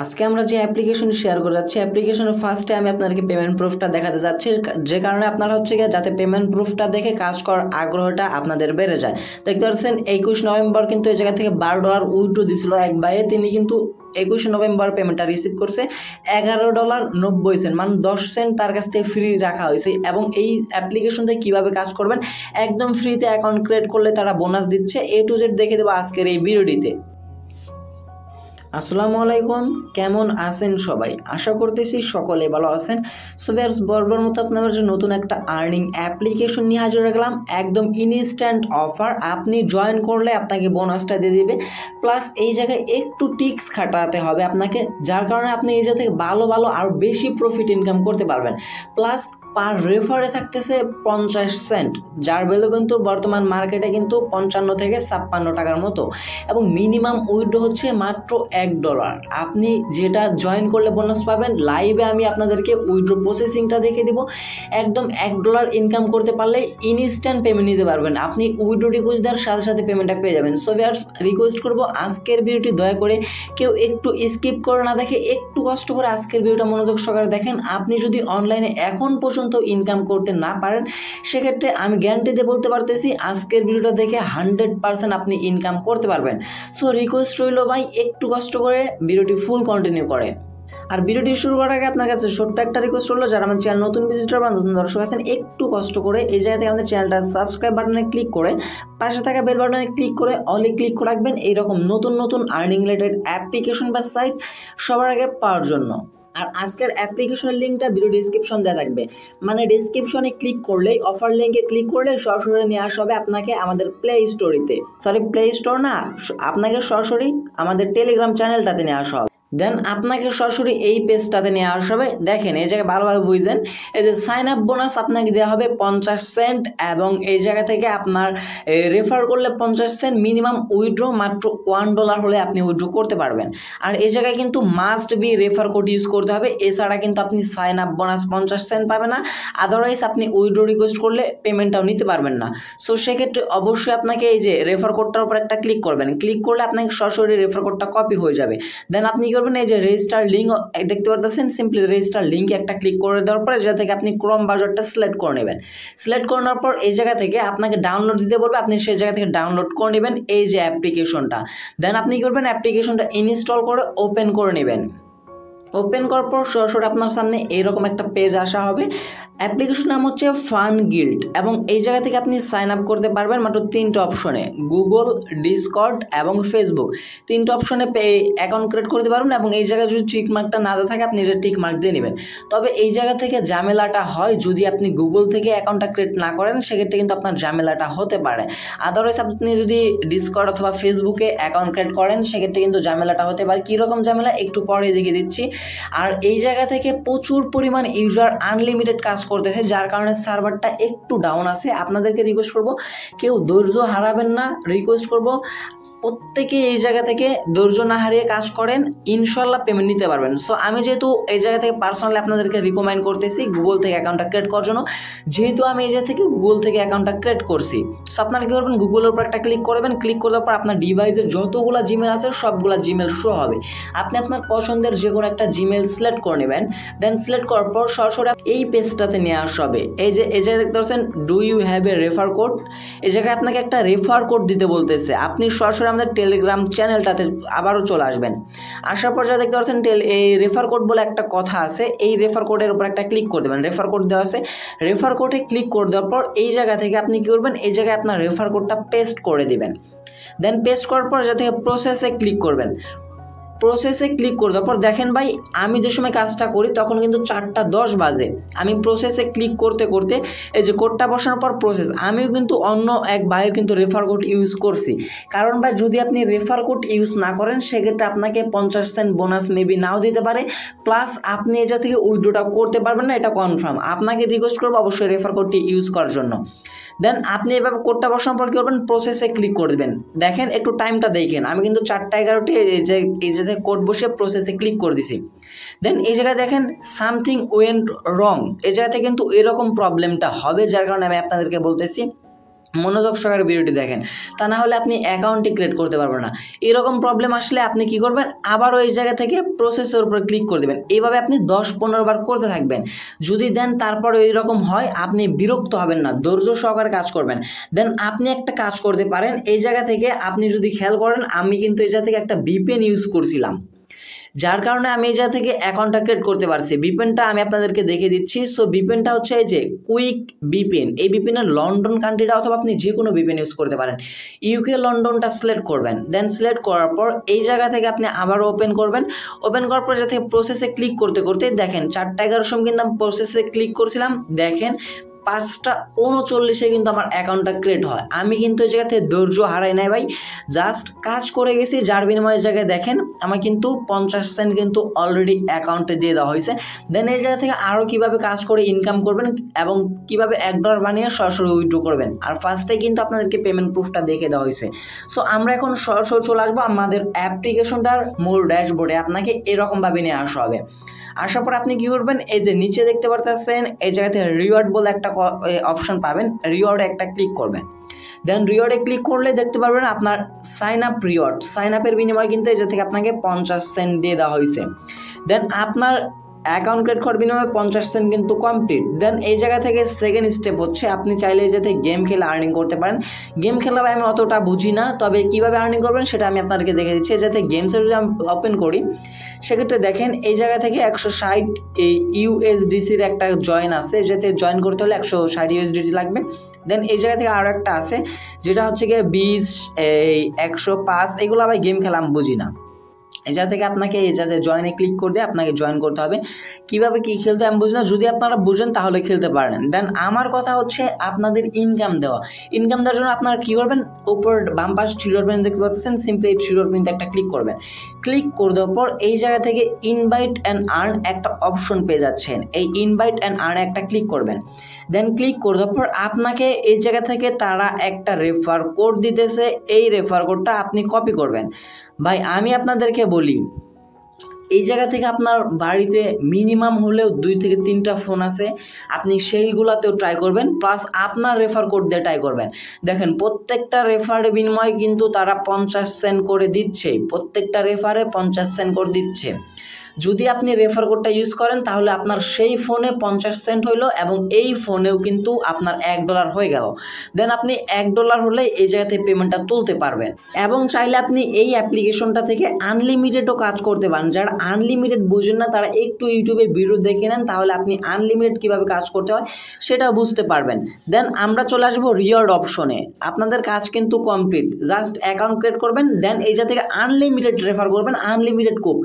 আজকে আমরা যে অ্যাপ্লিকেশন শেয়ার করে যাচ্ছি অ্যাপ্লিকেশনের ফার্স্টে আমি আপনাদেরকে পেমেন্ট প্রুফটা দেখাতে যাচ্ছি, যে কারণে আপনারা হচ্ছে গিয়ে যাতে পেমেন্ট প্রুফটা দেখে কাজ করার আগ্রহটা আপনাদের বেড়ে যায়। দেখতে পাচ্ছেন 21 নভেম্বর কিন্তু এই জায়গা থেকে $12 উইথড্র দিছিল এক ভাইয়ে, তিনি কিন্তু 21 নভেম্বর পেমেন্টটা রিসিভ করছে $11.90, মানে 10 সেন্ট তার কাছ থেকে ফ্রি রাখা হয়েছে। এবং এই অ্যাপ্লিকেশন থেকে কীভাবে কাজ করবেন একদম ফ্রিতে অ্যাকাউন্ট ক্রিয়েট করলে তারা বোনাস দিচ্ছে, A to Z দেখে দেবো আজকের এই ভিডিওটিতে। আসসালামু আলাইকুম, কেমন আছেন সবাই? আশা করতেছি সকলে ভালো আছেন। সো ভিউয়ার্স, বরাবর মতো আপনাদের জন্য নতুন একটা আর্নিং অ্যাপ্লিকেশন নিয়ে হাজির হয়ে গেলাম। একদম ইনস্ট্যান্ট অফার, আপনি জয়েন করলে আপনাকে বোনাসটা দিয়ে দিবে, প্লাস এই জায়গায় একটু টিক্স খাটাতে হবে আপনাকে, যার কারণে আপনি এই জায়গা থেকে ভালো আর বেশি প্রফিট ইনকাম করতে পারবেন। প্লাস পার রেফারে থাকতেছে 50 সেন্ট, যার ভ্যালু কিন্তু বর্তমান মার্কেটে কিন্তু 55 থেকে 56 টাকার মতো, এবং মিনিমাম উইথড্র হচ্ছে মাত্র $1। আপনি যেটা জয়েন করলে বোনাস পাবেন, লাইভে আমি আপনাদেরকে উইথড্র প্রসেসিংটা দেখে দিব। একদম $1 ইনকাম করতে পারলে ইনস্ট্যান্ট পেমেন্ট নিতে পারবেন। আপনি উইথড্র রিকোয়েস্ট দেওয়ার সাথে সাথে পেমেন্টটা পেয়ে যাবেন। সো ভিউয়ার্স, রিকোয়েস্ট করবো আজকের ভিডিওটি দয়া করে কেউ একটু স্কিপ করে না দেখে একটু কষ্ট করে আজকের ভিডিওটা মনোযোগ সহকারে দেখেন। আপনি যদি অনলাইনে এখন পর্যন্ত ইনকাম করতে না পারেন, সেক্ষেত্রে আমি গ্যারান্টি দিয়ে বলতে পারতেছি আজকের ভিডিওটা দেখে 100% আপনি ইনকাম করতে পারবেন। সো রিকোয়েস্ট রইল ভাই, একটু কষ্ট করে ভিডিওটি ফুল কন্টিনিউ করে। আর ভিডিওটি শুরু করার আগে আপনার কাছে ছোট্ট একটা রিকোয়েস্ট রইল, যারা আমার চ্যানেল নতুন ভিজিটর বা নতুন দর্শক আছেন, একটু কষ্ট করে এই জায়গা থেকে আমাদের চ্যানেলটা সাবস্ক্রাইব বাটনে ক্লিক করে পাশে থাকা বেল বাটনে ক্লিক করে অলে ক্লিক করে রাখবেন, এইরকম নতুন আর্নিং রিলেটেড অ্যাপ্লিকেশন বা সাইট সবার আগে পাওয়ার জন্য। আর আজকের অ্যাপ্লিকেশনের লিঙ্কটা ভিডিও ডিসক্রিপশন দেওয়া থাকবে, মানে ডিসক্রিপশনে ক্লিক করলেই অফার লিঙ্কে ক্লিক করলে সরাসরি নিয়ে আসা হবে আপনাকে আমাদের প্লে স্টোরিতে, প্লে স্টোর না, আপনাকে সরাসরি আমাদের টেলিগ্রাম চ্যানেলটাতে নিয়ে আসা হবে। দেন আপনাকে সরাসরি এই পেজটাতে নিয়ে আসা হবে। দেখেন এই জায়গায় ভালোভাবে বুঝলেন, এই যে সাইন আপ বোনাস আপনাকে দেওয়া হবে 50 সেন্ট, এবং এই জায়গা থেকে আপনার রেফার করলে 50 সেন্ট, মিনিমাম উইথড্র মাত্র $1 হলে আপনি উইথড্র করতে পারবেন। আর এই জায়গায় কিন্তু must be refer code use করতে হবে, এছাড়া কিন্তু আপনি সাইন আপ বোনাস 50 সেন্ট পাবেন না। আদারওয়াইজ আপনি উইথড্র রিকোয়েস্ট করলে পেমেন্টটাও নিতে পারবেন না। সো সেক্ষেত্রে অবশ্যই আপনাকে এই যে রেফার কোডটার উপর একটা ক্লিক করবেন, ক্লিক করলে আপনাকে সরাসরি রেফার কোডটা কপি হয়ে যাবে। দেন আপনি এই যে রেজিস্টার লিঙ্ক দেখতে পারতেছেন, সিম্পলি রেজিস্টার লিঙ্কে একটা ক্লিক করে দেওয়ার পর যেটা থেকে আপনি ক্রোম ব্রাউজারটা সিলেক্ট করে নেবেন। সিলেক্ট করে নেওয়ার পর এই জায়গা থেকে আপনাকে ডাউনলোড দিতে বলবে, আপনি সেই জায়গা থেকে ডাউনলোড করে নেবেন এই যে অ্যাপ্লিকেশনটা। দেন আপনি করবেন অ্যাপ্লিকেশনটা ইনস্টল করে ওপেন করে নেবেন। ওপেন করার পর সরাসরি আপনার সামনে এইরকম একটা পেজ আসা হবে। অ্যাপ্লিকেশন নাম হচ্ছে FanGuild, এবং এই জায়গা থেকে আপনি সাইন আপ করতে পারবেন মাত্র 3টে অপশনে, গুগল, ডিসকর্ড এবং ফেসবুক। 3টে অপশনে অ্যাকাউন্ট ক্রিয়েট করতে পারবেন, এবং এই জায়গায় যদি টিক মার্কটা না থাকে আপনি এটা টিক মার্ক দিয়ে নেবেন। তবে এই জায়গা থেকে ঝামেলাটা হয় যদি আপনি গুগল থেকে অ্যাকাউন্টটা ক্রিয়েট না করেন, সেক্ষেত্রে কিন্তু আপনার ঝামেলাটা হতে পারে। আদারওয়াইজ আপনি যদি ডিসকর্ড অথবা ফেসবুকে অ্যাকাউন্ট ক্রিয়েট করেন, সেক্ষেত্রে কিন্তু ঝামেলাটা হতে পারে। কীরকম ঝামেলা একটু পরে দেখিয়ে দিচ্ছি। আর এই জায়গা থেকে প্রচুর পরিমাণ ইউজার আনলিমিটেড কাজ করতেছে, যার কারণে সার্ভারটা একটু ডাউন আছে। আপনাদেরকে রিকোয়েস্ট করব কেউ ধৈর্য হারাবেন না, রিকোয়েস্ট করব প্রত্যেকে এই জায়গা থেকে ধৈর্য না হারিয়ে কাজ করেন, ইনশাল্লাহ পেমেন্ট নিতে পারবেন। সো আমি যেহেতু এই জায়গা থেকে পার্সোনালি আপনাদেরকে রিকমেন্ড করতেছি গুগল থেকে অ্যাকাউন্টটা ক্রিয়েট করার জন্য, যেহেতু আমি এই জায়গা থেকে গুগল থেকে অ্যাকাউন্টটা ক্রিয়েট করছি। সো আপনারা কী করবেন, গুগলের উপর একটা ক্লিক করবেন, ক্লিক করার পর আপনার ডিভাইসের যতগুলো জিমেল আছে সবগুলো জিমেল শো হবে। আপনি আপনার পছন্দের যে কোনো একটা জিমেল সিলেক্ট করে নেবেন। দেন সিলেক্ট করার পর সরাসরি এই পেজটাতে নিয়ে আসা হবে। এই জায়গায় দেখতে পাচ্ছেন do you have a refer code, এই জায়গায় আপনাকে একটা রেফার কোড দিতে বলতেছে। আপনি সরাসরি আমাদের টেলিগ্রাম চ্যানেলটাতে আবারও চলে আসবেন। আসার পর যা দেখতে পাচ্ছেন এই রেফার কোড বলে একটা কথা আছে, এই রেফার কোডের উপর একটা ক্লিক করে দেবেন। রেফার কোড দেওয়া আছে, রেফার কোডে ক্লিক করে দেওয়ার পর এই জায়গা থেকে আপনি কী করবেন, এই জায়গায় আপনার রেফার কোডটা পেস্ট করে দিবেন। দেন পেস্ট করার পর যা থেকে প্রসেসে ক্লিক করবেন। প্রসেসে ক্লিক করে দেওয়ার পর দেখেন ভাই, আমি যে সময় কাজটা করি তখন কিন্তু 4:10 বাজে। আমি প্রসেসে ক্লিক করতে এই যে কোডটা বসানোর পর প্রসেস, আমিও কিন্তু অন্য এক ভাইয়ের কিন্তু রেফার কোড ইউজ করছি। কারণ ভাই যদি আপনি রেফার কোড ইউজ না করেন, সেক্ষেত্রে আপনাকে 50 সেন্ট বোনাস মেবি নাও দিতে পারে, প্লাস আপনি এটা থেকে উইথড্রটা করতে পারবেন না, এটা কনফার্ম। আপনাকে রিকোয়েস্ট করবো অবশ্যই রেফার কোডটি ইউজ করার জন্য। দেন আপনি এভাবে কোডটা বসানোর পর কী করবেন, প্রসেসে ক্লিক করে দেবেন। দেখেন একটু টাইমটা দেখেন, আমি কিন্তু 4:11 এই যে কোড বসে প্রসেসে ক্লিক করে দিছি। দেন এই জায়গায় দেখেন সামথিং ওয়েন্ট রং, এই জায়গাতে কিন্তু এরকম প্রবলেমটা হবে, যার কারণে আমি আপনাদেরকে বলতেছি মনোযোগ সহকারে ভিডিওটি দেখেন, তা না হলে আপনি অ্যাকাউন্টটি ক্রিয়েট করতে পারবেন না। এরকম প্রবলেম আসলে আপনি কি করবেন, আবারও এই জায়গা থেকে প্রসেসের উপর ক্লিক করে দেবেন। এইভাবে আপনি 10-15 বার করতে থাকবেন। যদি দেন তারপরে এইরকম হয়, আপনি বিরক্ত হবেন না, ধৈর্য সহকারে কাজ করবেন। দেন আপনি একটা কাজ করতে পারেন, এই জায়গা থেকে আপনি যদি খেয়াল করেন, আমি কিন্তু এই জায়গা থেকে একটা VPN ইউজ করছিলাম, যার কারণে আমি এই জায়গা থেকে অ্যাকাউন্টটা ক্রিয়েট করতে পারছি। VPNটা আমি আপনাদেরকে দেখিয়ে দিচ্ছি। সো VPNটা হচ্ছে এই যে কুইক VPN। এই VPNের লন্ডন কান্ট্রিটা অথবা আপনি যে কোনো VPN ইউজ করতে পারেন। UK লন্ডনটা সিলেক্ট করবেন। দেন সিলেক্ট করার পর এই জায়গা থেকে আপনি আবারও ওপেন করবেন। ওপেন করার পর যাতে প্রসেসে ক্লিক করতে করতে দেখেন 4টা 11 সময় কিন্তু আমি প্রসেসে ক্লিক করছিলাম। দেখেন 5টা 39 কিন্তু আমার অ্যাকাউন্টটা ক্রিয়েট হয়। আমি কিন্তু এই জায়গাতে ধৈর্য হারাই নাই ভাই, জাস্ট কাজ করে গেছি, যার বিনিময়ে জায়গায় দেখেন আমার কিন্তু 50 সেন্ট কিন্তু অলরেডি অ্যাকাউন্টে দিয়ে দেওয়া হয়েছে। দেন এই জায়গা থেকে আরও কীভাবে কাজ করে ইনকাম করবেন এবং কীভাবে $1 বানিয়ে সরাসরি উইথড্র করবেন, আর ফার্স্টে কিন্তু আপনাদেরকে পেমেন্ট প্রুফটা দেখে দেওয়া হয়েছে। সো আমরা এখন সরাসরি চলে আসবো আমাদের অ্যাপ্লিকেশনটার মূল ড্যাশবোর্ডে। আপনাকে এরকমভাবে নিয়ে আসা হবে। আসার পর আপনি কি করবেন, এই যে নিচে দেখতে পারতেছেন এই জায়গাতে রিওয়ার্ড বলে একটা অপশন পাবেন, রিওয়ার্ডে একটা ক্লিক করবেন। দেন রিওয়ার্ডে ক্লিক করলে দেখতে পারবেন আপনার সাইন আপ রিওয়ার্ড। সাইন আপের বিনিময়ে কিন্তু এই জায়গা থেকে আপনাকে 50 সেন্ট দিয়ে দেওয়া হয়েছে। দেন আপনার অ্যাকাউন্ট ক্রিয়েট করার বিনিময়ে 50 সেন্ট কিন্তু কমপ্লিট। দেন এই জায়গা থেকে সেকেন্ড স্টেপ হচ্ছে আপনি চাইলে যাতে গেম খেলে আর্নিং করতে পারেন। গেম খেলা আমি অতটা বুঝি না, তবে কীভাবে আর্নিং করবেন সেটা আমি আপনাদেরকে দেখে দিচ্ছি। যাতে গেমসের যদি আমি ওপেন করি, সেক্ষেত্রে দেখেন এই জায়গা থেকে 160 USDCর একটা জয়েন আছে, যাতে জয়েন করতে হলে 160 USDT লাগবে। দেন এই জায়গা থেকে আরও একটা আছে যেটা হচ্ছে গিয়ে 20, 105, এগুলো আবার গেম খেলা আমি বুঝি না। এই জায়গা থেকে আপনাকে এই জায়গাতে জয়েনে ক্লিক করে দিয়ে আপনাকে জয়েন করতে হবে। কীভাবে কী খেলতে আমি বুঝি না, যদি আপনারা বুঝেন তাহলে খেলতে পারেন। দেন আমার কথা হচ্ছে আপনাদের ইনকাম দেওয়া। ইনকাম দেওয়ার জন্য আপনারা কী করবেন, উপর বাম পাশে থ্রিডট মেনু দেখতে পাচ্ছেন, সিম্পলি এই থ্রিডট মেনুতে একটা ক্লিক করবেন। ক্লিক করে দেওয়ার পর এই জায়গা থেকে ইনভাইট অ্যান্ড আর্ন একটা অপশন পেয়ে যাচ্ছেন, এই ইনভাইট অ্যান্ড আর্ন একটা ক্লিক করবেন। দেন ক্লিক করে দেওয়ার পর আপনাকে এই জায়গা থেকে তারা একটা রেফার কোড দিতেছে, এই রেফার কোডটা আপনি কপি করবেন। ভাই আমি আপনাদেরকে বলি, এই জায়গা থেকে আপনার বাড়িতে মিনিমাম হলেও 2 থেকে 3টা ফোন আছে, আপনি সেইগুলোতেও ট্রাই করবেন, প্লাস আপনার রেফার কোড দিয়ে ট্রাই করবেন। দেখেন প্রত্যেকটা রেফারের বিনিময়ে কিন্তু তারা 50 সেন্ট করে দিচ্ছে, প্রত্যেকটা রেফারে 50 সেন্ট করে দিচ্ছে। যদি আপনি রেফার কোডটা ইউজ করেন তাহলে আপনার সেই ফোনে 50 সেন্ট হইলো এবং এই ফোনেও কিন্তু আপনার $1 হয়ে গেল। দেন আপনি $1 হলে এই জায়গা থেকে পেমেন্টটা তুলতে পারবেন এবং চাইলে আপনি এই অ্যাপ্লিকেশনটা থেকে আনলিমিটেডও কাজ করতে পারেন। যারা আনলিমিটেড বুঝেন না তারা একটু ইউটিউবে ভিডিও দেখে নেন, তাহলে আপনি আনলিমিটেড কীভাবে কাজ করতে হয় সেটাও বুঝতে পারবেন। দেন আমরা চলে আসবো রিওয়ার্ড অপশনে। আপনাদের কাজ কিন্তু কমপ্লিট, জাস্ট অ্যাকাউন্ট ক্রিয়েট করবেন। দেন এই জায়গা থেকে আনলিমিটেড রেফার করবেন, আনলিমিটেড কুপ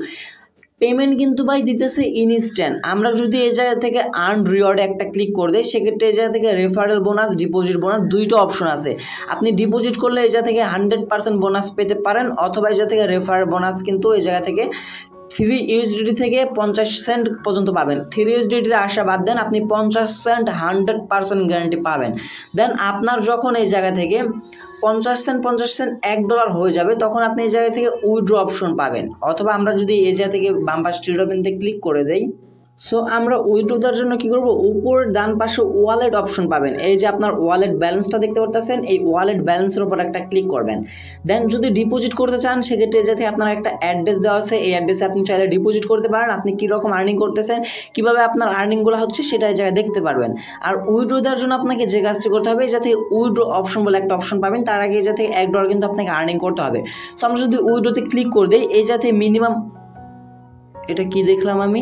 পেমেন্ট কিন্তু ভাই দিতেছে ইনস্ট্যান্ট। আমরা যদি এই জায়গা থেকে আর্ন রিওয়ার্ডে একটা ক্লিক করে দেয়, সেক্ষেত্রে এই জায়গা থেকে রেফারেল বোনাস, ডিপোজিট বোনাস 2টো অপশন আছে। আপনি ডিপোজিট করলে এই জায়গা থেকে 100% বোনাস পেতে পারেন, অথবা এই জায়গা থেকে রেফারেল বোনাস কিন্তু এই জায়গা থেকে 3 USDT থেকে 50 সেন্ট পর্যন্ত পাবেন। 3 USDTর আশা বাদ দেন, আপনি 50 সেন্ট 100% গ্যারান্টি পাবেন। দেন আপনার যখন এই জায়গা থেকে 50 সেন্ট $1 হয়ে যাবে, তখন আপনি এই জায়গা থেকে উইথড্র অপশন পাবেন। অথবা আমরা যদি এই জায়গা থেকে বাম পাশে থ্রিডটে ক্লিক করে দেই, সো আমরা উইথড্র দেওয়ার জন্য কী করবো, উপরের ডান পাশে ওয়ালেট অপশন পাবেন। এই যে আপনার ওয়ালেট ব্যালেন্সটা দেখতে পারতেছেন, এই ওয়ালেট ব্যালেন্সের উপর একটা ক্লিক করবেন। দেন যদি ডিপোজিট করতে চান, সেক্ষেত্রে যাতে আপনার একটা অ্যাড্রেস দেওয়া আছে, এই অ্যাড্রেসে আপনি চাইলে ডিপোজিট করতে পারেন। আপনি কীরকম আর্নিং করতেছেন, কীভাবে আপনার আর্নিংগুলো হচ্ছে সেটা এই জায়গায় দেখতে পারবেন। আর উইথড্র দেওয়ার জন্য আপনাকে যে কাজটি করতে হবে, যাতে উইথড্র অপশন বলে একটা অপশন পাবেন, তার আগে যাতে $1 কিন্তু আপনাকে আর্নিং করতে হবে। সো আমরা যদি উইথড্রতে ক্লিক করে দিই, এই যাতে মিনিমাম, এটা কি দেখলাম আমি,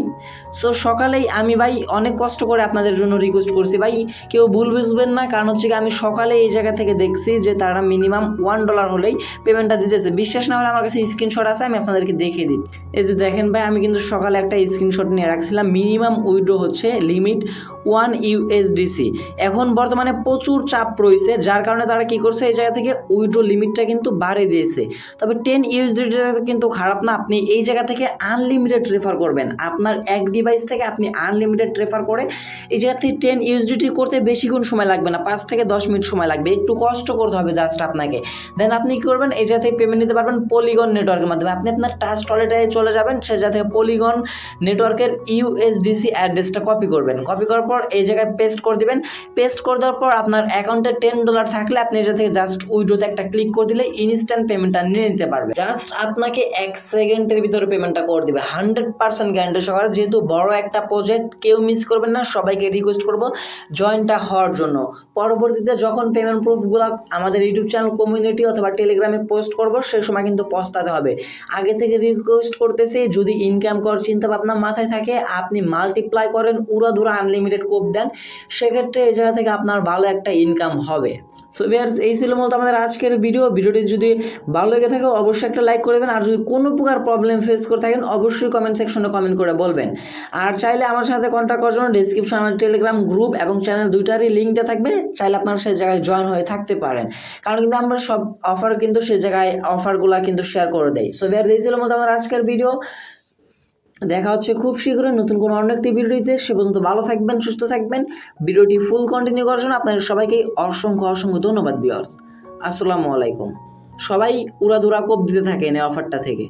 সো সকালেই আমি ভাই অনেক কষ্ট করে আপনাদের জন্য রিকোয়েস্ট করছি ভাই, কেউ ভুল বুঝবেন না, কারণ হচ্ছে আমি সকালে এই জায়গা থেকে দেখছি যে তারা মিনিমাম $1 হলেই পেমেন্টটা দিতেছে। বিশ্বাস না হলে আমার কাছে স্ক্রিনশট আছে, আমি আপনাদেরকে দেখিয়ে দিই। এই যে দেখেন ভাই, আমি কিন্তু সকালে একটা স্ক্রিনশট নিয়ে রাখছিলাম। মিনিমাম উইথড্র হচ্ছে লিমিট 1 USDC। এখন বর্তমানে প্রচুর চাপ রয়েছে, যার কারণে তারা কি করছে, এই জায়গা থেকে উইথড্র লিমিটটা কিন্তু বাড়িয়ে দিয়েছে। তবে 10 USDT কিন্তু খারাপ না, আপনি এই জায়গা থেকে আনলিমিটেড রেফার করবেন। আপনার এক ডিভাইস থেকে আপনি আনলিমিটেড রেফার করে এই জায়গা থেকে 10 ইউএসডিটি করতে বেশিক্ষণ সময় লাগবে না, 5 থেকে 10 মিনিট সময় লাগবে, একটু কষ্ট করতে হবে জাস্ট আপনাকে। দেন আপনি কী করবেন, এই জায়গা থেকে পেমেন্ট নিতে পারবেন পলিগন নেটওয়ার্কের মাধ্যমে। আপনি আপনার টাচ ওয়ালেটে চলে যাবেন, সে জায়গা থেকে পলিগন নেটওয়ার্কের ইউএসডিসি অ্যাড্রেসটা কপি করবেন। কপি করার পর এই জায়গায় পেস্ট করে দিবেন। পেস্ট করে দেওয়ার পর আপনার অ্যাকাউন্টে $10 থাকলে আপনি এই জায়গা থেকে জাস্ট উইথড্রোতে একটা ক্লিক করে দিলে ইনস্ট্যান্ট পেমেন্টটা নিয়ে নিতে পারবে। জাস্ট আপনাকে 1 সেকেন্ডের ভিতরে পেমেন্টটা করে দিবে, 100% গ্যারান্টি সহকারে। যেহেতু বড় একটা প্রজেক্ট, কেউ মিস করবেন না। সবাইকে রিকোয়েস্ট করব জয়েনটা হওয়ার জন্য। পরবর্তীতে যখন পেমেন্ট প্রুফগুলো আমাদের ইউটিউব চ্যানেল, কমিউনিটি অথবা টেলিগ্রামে পোস্ট করব, সেই সময় কিন্তু পস্তাতে হবে। আগে থেকে রিকোয়েস্ট করতেছি, যদি ইনকাম করার চিন্তা ভাবনা মাথায় থাকে, আপনি মাল্টিপ্লাই করেন, উড়াধুরা আনলিমিটেড কোপ দেন, সেক্ষেত্রে এই জায়গা থেকে আপনার ভালো একটা ইনকাম হবে। সো ভিউয়ার্স, এই ছিল মূলত আমাদের আজকের ভিডিওটি যদি ভালো লেগে থাকে অবশ্যই একটা লাইক করবেন। আর যদি কোনো প্রকার প্রবলেম ফেস করে থাকেন অবশ্যই কমেন্ট সেকশনে কমেন্ট করে বলবেন। আর চাইলে আমার সাথে কন্ট্যাক্ট করার জন্য ডিসক্রিপশনে আমার টেলিগ্রাম গ্রুপ এবং চ্যানেল দুইটারই লিঙ্ক দেওয়া থাকবে, চাইলে আপনারা সেই জায়গায় জয়েন হয়ে থাকতে পারেন। কারণ কিন্তু আমরা সব অফার কিন্তু সেই জায়গায় অফারগুলো কিন্তু শেয়ার করে দেই। সো ভিউয়ার্স, এই ছিল মূলত আমাদের আজকের ভিডিও। দেখা হচ্ছে খুব শীঘ্রই নতুন কোনো অন্য একটি ভিডিওতে। সে পর্যন্ত ভালো থাকবেন, সুস্থ থাকবেন। ভিডিওটি ফুল কন্টিনিউ করার জন্য আপনাদের সবাইকে অসংখ্য ধন্যবাদ ভিউয়ার্স। আসসালামু আলাইকুম। সবাই উড়াধুরা কোপ দিতে থাকেন এই অফারটা থেকে।